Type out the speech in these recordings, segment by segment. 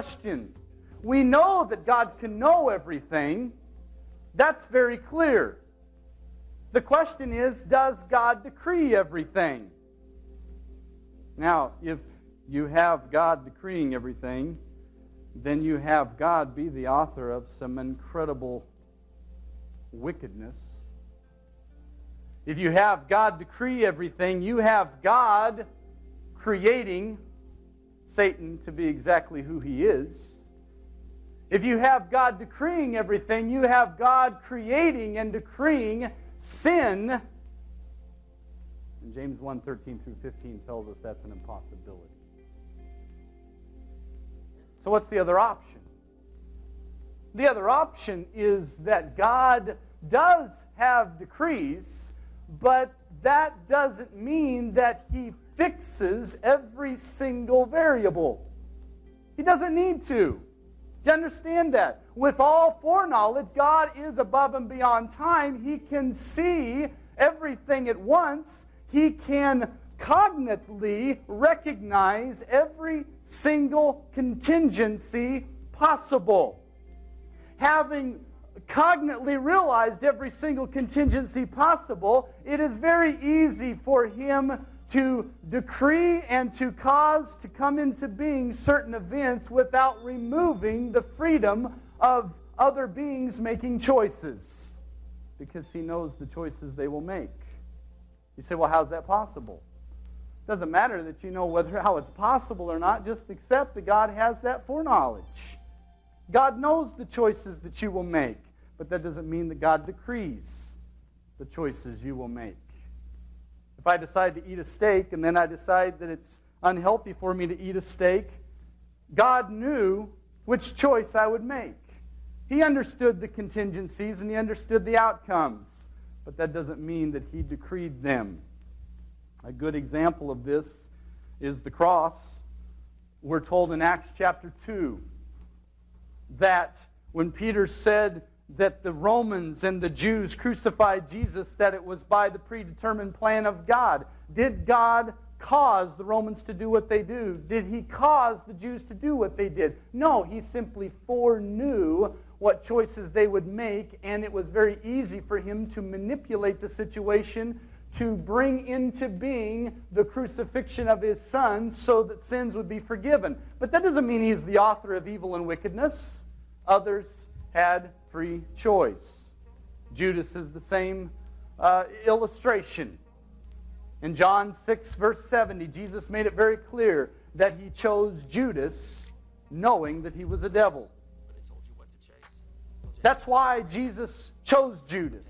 question. We know that God can know everything. That's very clear. The question is, does God decree everything? Now, if you have God decreeing everything, then you have God be the author of some incredible wickedness. If you have God decree everything, you have God creating Satan to be exactly who he is. If you have God decreeing everything, you have God creating and decreeing sin. And James 1:13 through 15 tells us that's an impossibility. So what's the other option? The other option is that God does have decrees, but that doesn't mean that He fixes every single variable. He doesn't need to. Do you understand that? With all foreknowledge, God is above and beyond time. He can see everything at once. He can cognitively recognize every single contingency possible. Having cognitively realized every single contingency possible, it is very easy for Him to decree and to cause to come into being certain events without removing the freedom of other beings making choices, because He knows the choices they will make. You say, well, how's that possible? It doesn't matter that you know how it's possible or not. Just accept that God has that foreknowledge. God knows the choices that you will make, but that doesn't mean that God decrees the choices you will make. If I decide to eat a steak and then I decide that it's unhealthy for me to eat a steak, God knew which choice I would make. He understood the contingencies and He understood the outcomes, but that doesn't mean that He decreed them. A good example of this is the cross. We're told in Acts chapter 2 that when Peter said that the Romans and the Jews crucified Jesus, that it was by the predetermined plan of God. Did God cause the Romans to do what they do? Did He cause the Jews to do what they did? No, He simply foreknew what choices they would make, and it was very easy for Him to manipulate the situation to bring into being the crucifixion of His Son so that sins would be forgiven. But that doesn't mean He's the author of evil and wickedness. Others had free choice. Judas is the same illustration. In John 6, verse 70, Jesus made it very clear that He chose Judas knowing that he was a devil. That's why Jesus chose Judas.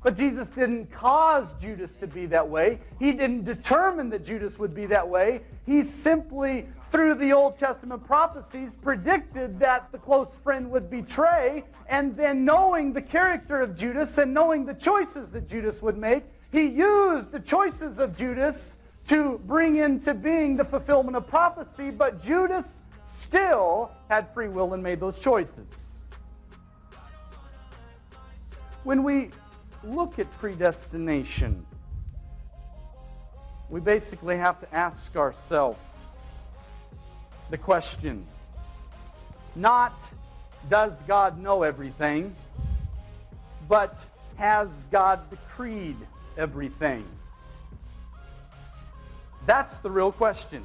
But Jesus didn't cause Judas to be that way. He didn't determine that Judas would be that way. He simply, through the Old Testament prophecies, predicted that the close friend would betray, and then knowing the character of Judas and knowing the choices that Judas would make, He used the choices of Judas to bring into being the fulfillment of prophecy, but Judas still had free will and made those choices. When we look at predestination, we basically have to ask ourselves the question, not does God know everything, but has God decreed everything? That's the real question.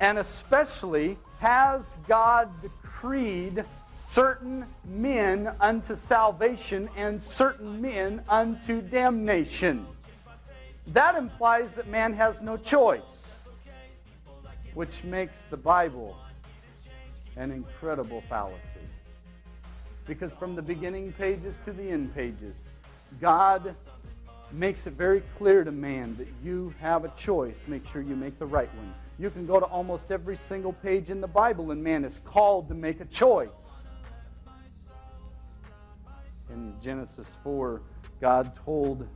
And especially, has God decreed certain men unto salvation and certain men unto damnation? That implies that man has no choice, which makes the Bible an incredible fallacy. Because from the beginning pages to the end pages, God makes it very clear to man that you have a choice. Make sure you make the right one. You can go to almost every single page in the Bible and man is called to make a choice. In Genesis 4, God told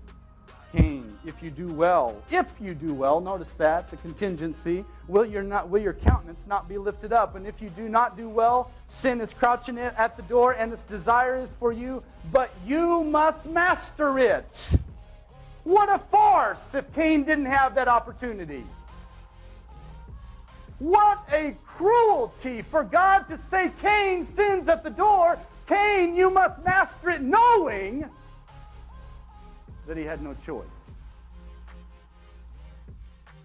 Cain, if you do well, notice that, the contingency, will your countenance not be lifted up? And if you do not do well, sin is crouching at the door and its desire is for you, but you must master it. What a farce if Cain didn't have that opportunity. What a cruelty for God to say, Cain, sin's at the door. Cain, you must master it, knowing that he had no choice.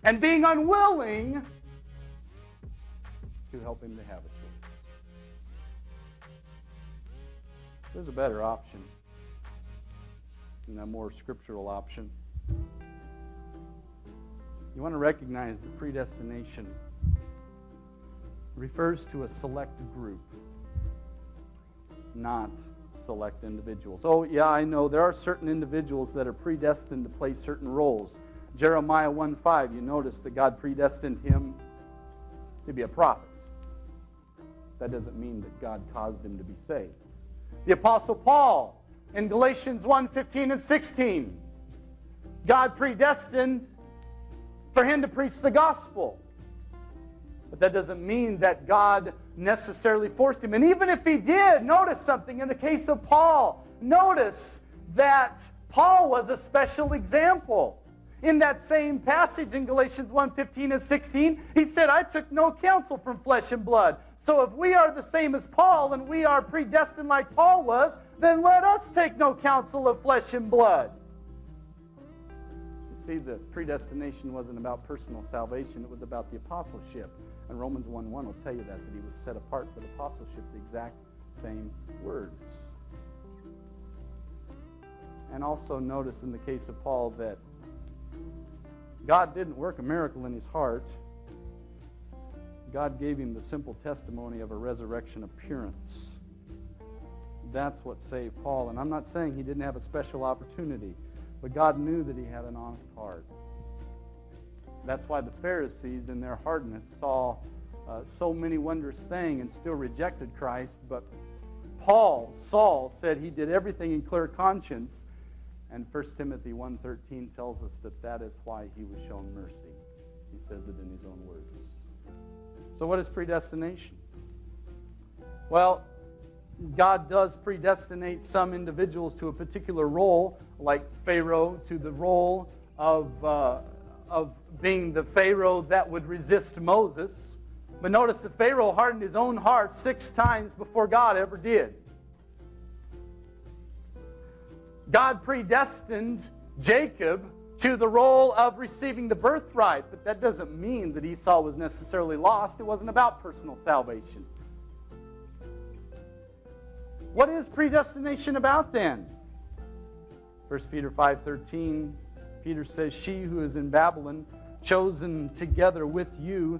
And being unwilling to help him to have a choice. There's a better option, and a more scriptural option. You want to recognize that predestination refers to a select group, not select individuals. Oh, yeah, I know there are certain individuals that are predestined to play certain roles. Jeremiah 1:5, you notice that God predestined him to be a prophet. That doesn't mean that God caused him to be saved. The Apostle Paul in Galatians 1:15 and 16, God predestined for him to preach the gospel. But that doesn't mean that God necessarily forced him. And even if he did, notice something in the case of Paul. Notice that Paul was a special example. In that same passage in Galatians 1:15 and 16, he said, I took no counsel from flesh and blood. So if we are the same as Paul and we are predestined like Paul was, then let us take no counsel of flesh and blood. You see, the predestination wasn't about personal salvation. It was about the apostleship. And Romans 1:1 will tell you that he was set apart for the apostleship, the exact same words. And also notice in the case of Paul that God didn't work a miracle in his heart. God gave him the simple testimony of a resurrection appearance. That's what saved Paul. And I'm not saying he didn't have a special opportunity, but God knew that he had an honest heart. That's why the Pharisees, in their hardness, saw so many wondrous things and still rejected Christ. But Saul, said he did everything in clear conscience. And 1 Timothy 1:13 tells us that is why he was shown mercy. He says it in his own words. So what is predestination? Well, God does predestinate some individuals to a particular role, like Pharaoh to the role of being the Pharaoh that would resist Moses. But notice that Pharaoh hardened his own heart 6 times before God ever did. God predestined Jacob to the role of receiving the birthright, but that doesn't mean that Esau was necessarily lost. It wasn't about personal salvation. What is predestination about then? 1 Peter 5:13, Peter says, She who is in Babylon, chosen together with you